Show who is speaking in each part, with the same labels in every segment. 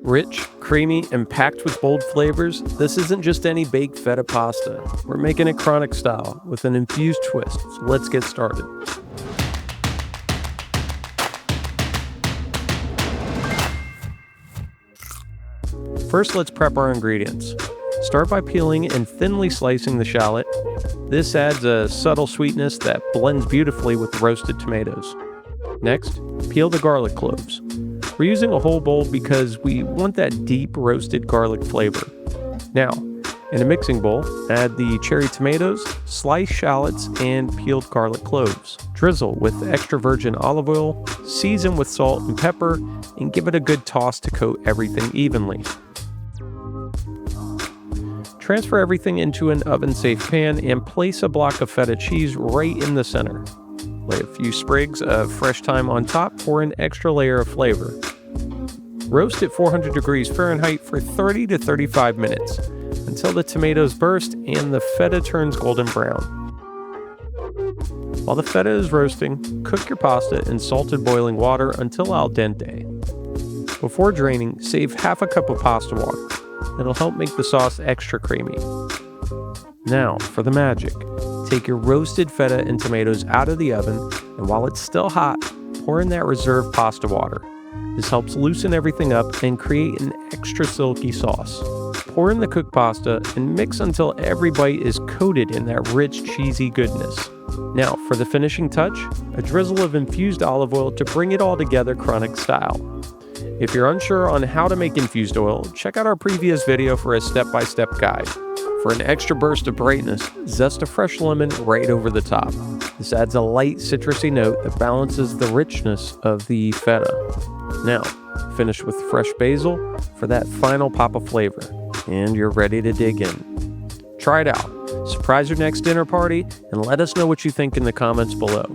Speaker 1: Rich, creamy, and packed with bold flavors, this isn't just any baked feta pasta. We're making it chronic style with an infused twist, so let's get started. First, let's prep our ingredients. Start by peeling and thinly slicing the shallot. This adds a subtle sweetness that blends beautifully with the roasted tomatoes. Next, peel the garlic cloves. We're using a whole bowl because we want that deep roasted garlic flavor. Now, in a mixing bowl, add the cherry tomatoes, sliced shallots, and peeled garlic cloves. Drizzle with extra virgin olive oil, season with salt and pepper, and give it a good toss to coat everything evenly. Transfer everything into an oven-safe pan and place a block of feta cheese right in the center. Lay a few sprigs of fresh thyme on top for an extra layer of flavor. Roast at 400 degrees Fahrenheit for 30 to 35 minutes until the tomatoes burst and the feta turns golden brown. While the feta is roasting, cook your pasta in salted boiling water until al dente. Before draining, save half a cup of pasta water. It'll help make the sauce extra creamy. Now, for the magic. Take your roasted feta and tomatoes out of the oven, and while it's still hot, pour in that reserved pasta water. This helps loosen everything up and create an extra silky sauce. Pour in the cooked pasta and mix until every bite is coated in that rich, cheesy goodness. Now, for the finishing touch, a drizzle of infused olive oil to bring it all together chronic style. If you're unsure on how to make infused oil, check out our previous video for a step-by-step guide. For an extra burst of brightness, zest a fresh lemon right over the top. This adds a light citrusy note that balances the richness of the feta. Now, finish with fresh basil for that final pop of flavor, and you're ready to dig in. Try it out, surprise your next dinner party, and let us know what you think in the comments below.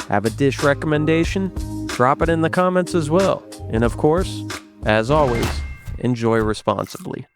Speaker 1: Have a dish recommendation? Drop it in the comments as well. And of course, as always, enjoy responsibly.